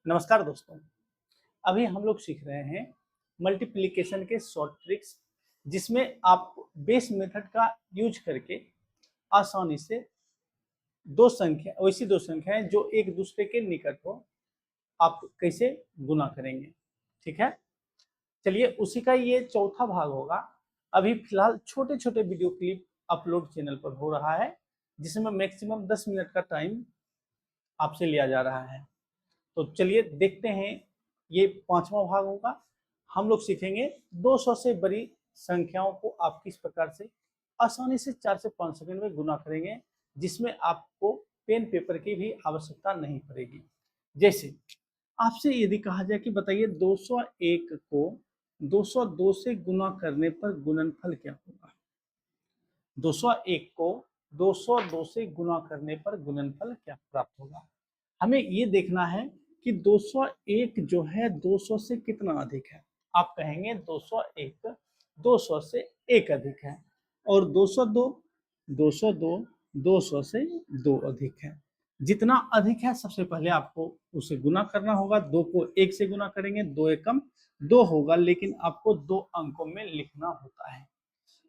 नमस्कार दोस्तों। अभी हम लोग सीख रहे हैं मल्टीप्लिकेशन के शॉर्ट ट्रिक्स, जिसमें आप बेस मेथड का यूज करके आसानी से दो संख्याएं जो एक दूसरे के निकट हो, आप कैसे गुना करेंगे। ठीक है, चलिए उसी का ये चौथा भाग होगा। अभी फिलहाल छोटे छोटे वीडियो क्लिप अपलोड चैनल पर हो रहा है, जिसमें मैक्सिमम 10 मिनट का टाइम आपसे लिया जा रहा है। तो चलिए देखते हैं, ये पांचवा भाग होगा। हम लोग सीखेंगे 200 से बड़ी संख्याओं को आप किस प्रकार से आसानी से 4 से 5 सेकंड में गुना करेंगे, जिसमें आपको पेन पेपर की भी आवश्यकता नहीं पड़ेगी। जैसे आपसे यदि कहा जाए कि बताइए 201 को 202 से गुना करने पर गुणनफल क्या होगा। 201 को 202 से गुना करने पर गुणनफल क्या प्राप्त होगा। हमें ये देखना है कि 201 जो है 200 से कितना अधिक है। आप कहेंगे 201 200 से 1 अधिक है, और 202 200 से 2 अधिक है। जितना अधिक है सबसे पहले आपको उसे गुना करना होगा। 2 को 1 से गुना करेंगे, 2 एकम 2 होगा, लेकिन आपको 2 अंकों में लिखना होता है।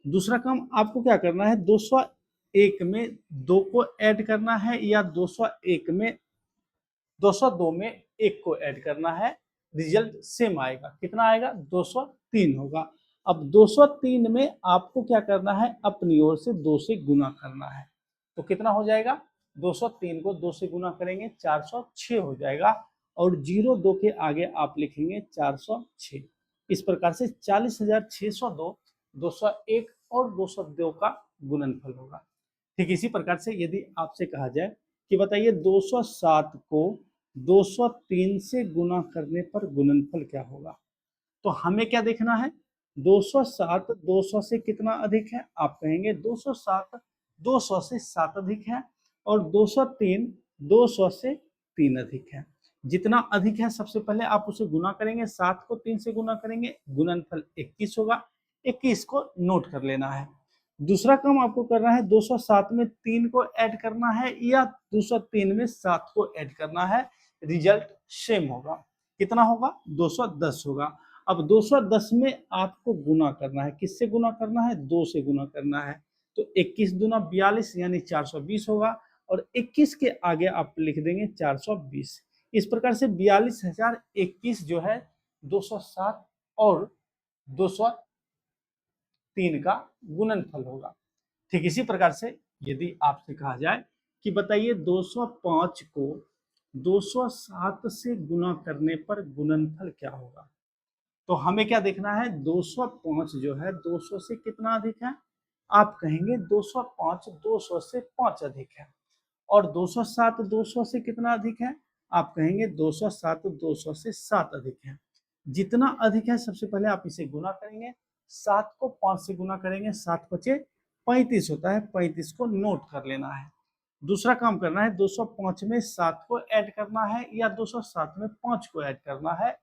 दूसरा काम आपको क्या करना है, 201 में 2 को ऐड करना है, या 201 में 202 में 1 को ऐड करना है। रिजल्ट सेम आएगा। कितना आएगा, 203 होगा। अब 203 में आपको क्या करना है, अपनी ओर से 2 से गुना करना है। तो कितना हो जाएगा, 203 को 2 से गुना करेंगे 406 हो जाएगा, और 02 के आगे आप लिखेंगे 406। इस प्रकार से 40,602 201 और 202 का गुणनफल होगा। ठीक इसी प्रकार से यदि आपसे कहा जाए कि बताइए 207 को 203 से गुना करने पर गुणनफल क्या होगा, तो हमें क्या देखना है, 207 200 से कितना अधिक है। आप कहेंगे 207 200 से 7 अधिक है, और 203 200 से 3 अधिक है। जितना अधिक है सबसे पहले आप उसे गुना करेंगे, 7 को 3 से गुना करेंगे, गुणनफल 21 होगा। 21 को नोट कर लेना है। दूसरा काम आपको करना है, 207 में 3 को ऐड करना है, या 203 में 7 को ऐड करना है। रिजल्ट सेम होगा। कितना होगा, 210 होगा। अब 210 में आपको गुना करना है। किससे गुना करना है, 2 से गुना करना है। तो 21 दूना 42 यानी 420 होगा, और 21 के आगे आप लिख देंगे 420। इस प्रकार से 42,021 जो है 207 और 203 का गुणनफल होगा। ठीक इसी प्रकार से यदि आपसे कहा जाए कि बताइए 205 को 207 से गुना करने पर गुणनफल क्या होगा, तो हमें क्या देखना है, 205 जो है 200 से कितना अधिक है। आप कहेंगे 205 200 से 5 अधिक है, और 207 200 से कितना अधिक है। आप कहेंगे 207 200 से 7 अधिक है। जितना अधिक है सबसे पहले आप इसे गुना करेंगे। 7 को 5 से गुना करेंगे, 7 पचे 35 होता है, 35 को नोट कर लेना है। दूसरा काम करना है, 205 में 7 को ऐड करना है, या 207 में 5 को ऐड करना है।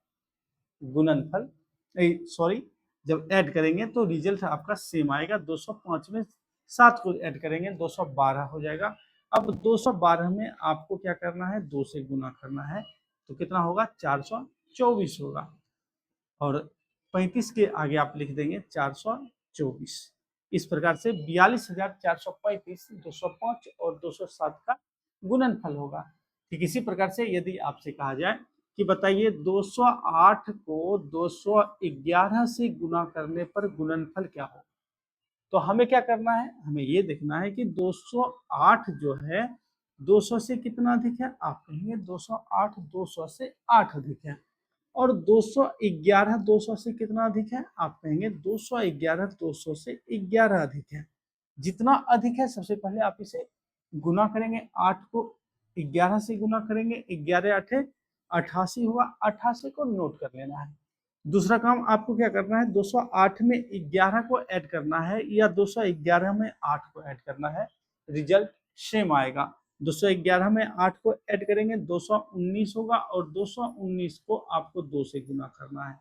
गुणनफल सॉरी, जब ऐड करेंगे तो रिजल्ट आपका सेम आएगा। 205 में 7 को ऐड करेंगे 212 हो जाएगा। अब 212 में आपको क्या करना है, 2 से गुना करना है, तो कितना होगा, 424 होगा, और 35 के आगे आप लिख देंगे 424। इस प्रकार से 42,435 205 और 207 का गुणनफल होगा। ठीक इसी प्रकार से यदि आपसे कहा जाए कि बताइए 208 को 211 से गुना करने पर गुणनफल क्या होगा, तो हमें क्या करना है, हमें ये देखना है कि 208 जो है 200 से कितना अधिक है। आप कहेंगे 208 200 से 8 अधिक है, और 211 200 से कितना अधिक है। आप कहेंगे 211 200 से 11 अधिक है। जितना अधिक है सबसे पहले आप इसे गुना करेंगे। 8 को 11 से गुना करेंगे, 11 8 88 हुआ, 88 को नोट कर लेना है। दूसरा काम आपको क्या करना है, 208 में 11 को ऐड करना है, या 211 में 8 को ऐड करना है। रिजल्ट सेम आएगा। 211 में 8 को ऐड करेंगे 219 होगा, और 219 को आपको 2 से गुना करना है।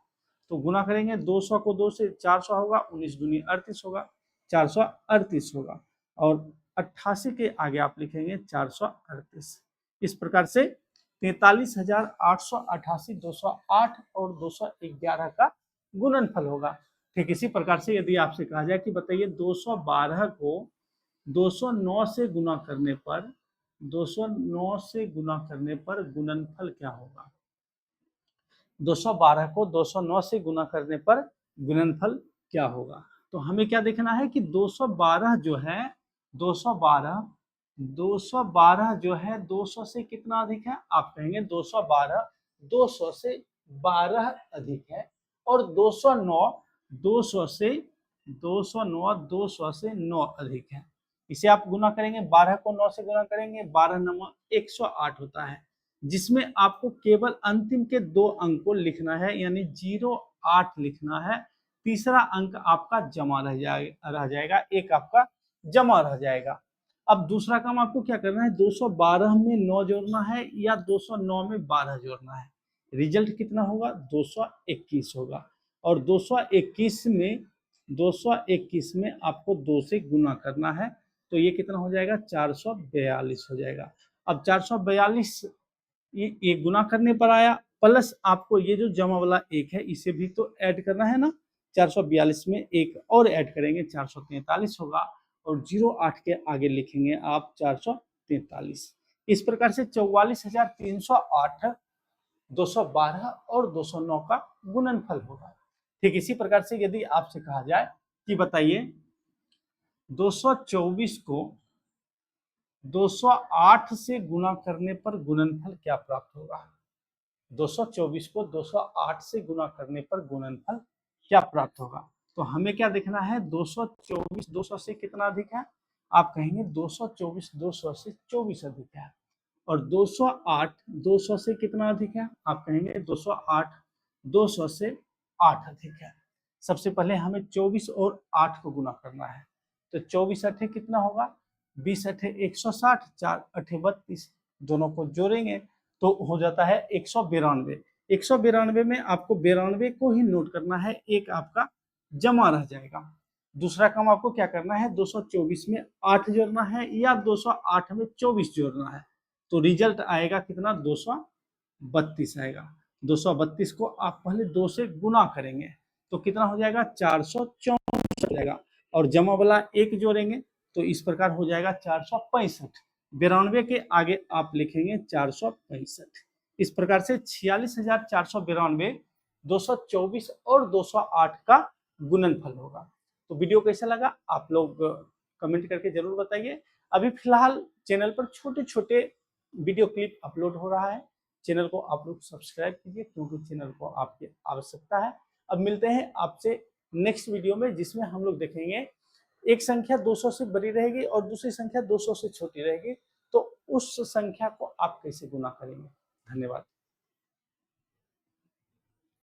तो गुना करेंगे 200 को 2 से 400 होगा, 19 दूनी 38 होगा, 438 होगा, और 88 के आगे आप लिखेंगे 438। इस प्रकार से 43,888, 208 और 211 का गुणनफल होगा। ठीक इसी प्रकार से यदि आपसे कहा जाए कि बताइए 212 को 209 से गुना करने पर 209 से गुना करने पर गुणनफल क्या होगा। 212 को 209 से गुना करने पर गुणनफल क्या होगा। तो हमें क्या देखना है कि 212 जो है 212 जो है 200 से कितना अधिक है। आप कहेंगे 212 200 से 12 अधिक है और 209 200 से 200 से 9 अधिक है। इसे आप गुना करेंगे, 12 को 9 से गुना करेंगे, 12 9 108 होता है, जिसमें आपको केवल अंतिम के 2 अंक को लिखना है, यानी 08 लिखना है। तीसरा अंक आपका जमा रह जाएगा, एक आपका जमा रह जाएगा। अब दूसरा काम आपको क्या करना है, 212 में 9 जोड़ना है या 209 में 12 जोड़ना है। रिजल्ट कितना होगा, 221 होगा। और 221 में आपको 2 से गुना करना है, तो ये कितना हो जाएगा, 442 हो जाएगा। अब 442 ये गुना करने पर आया, प्लस आपको ये जो जमा वाला एक है इसे भी तो ऐड करना है ना। 442 में एक और ऐड करेंगे, 443 होगा और 08 के आगे लिखेंगे आप 443। इस प्रकार से 44,308 212 और 209 का गुणनफल होगा। ठीक इसी प्रकार से यदि आपसे कहा जाए कि बताइए 224 को 208 से गुना करने पर गुणनफल क्या प्राप्त होगा। 224 को 208 से गुना करने पर गुणनफल क्या प्राप्त होगा। तो हमें क्या देखना है, 224 200 से कितना अधिक है। आप कहेंगे 224 200 से 24 अधिक है और 208 200 से कितना अधिक है। आप कहेंगे 208 200 से 8 अधिक है। सबसे पहले हमें 24 और 8 को गुना करना है, तो 24 अठे कितना होगा, 20 अठे 160, 4 अठे 32, दोनों को जोड़ेंगे तो हो जाता है 192। 192 में आपको 92 को ही नोट करना है, एक आपका जमा रह जाएगा। दूसरा काम आपको क्या करना है, 224 में 8 जोड़ना है या 208 में 24 जोड़ना है, तो रिजल्ट आएगा कितना, 232 आएगा। 232 को आप पहले 2 से गुना करेंगे तो कितना हो जाएगा, 464 हो जाएगा और जमा वाला एक जोड़ेंगे तो इस प्रकार हो जाएगा 465। 92 के आगे आप लिखेंगे 465। इस प्रकार से 46,492 224 और 208 का गुणनफल होगा। तो वीडियो कैसा लगा आप लोग कमेंट करके जरूर बताइए। अभी फिलहाल चैनल पर छोटे छोटे वीडियो क्लिप अपलोड हो रहा है, चैनल को आप लोग सब्सक्राइब कीजिए क्योंकि चैनल को आपकी आवश्यकता है। अब मिलते हैं आपसे नेक्स्ट वीडियो में, जिसमें हम लोग देखेंगे एक संख्या 200 से बड़ी रहेगी और दूसरी संख्या 200 से छोटी रहेगी, तो उस संख्या को आप कैसे गुना करेंगे। धन्यवाद।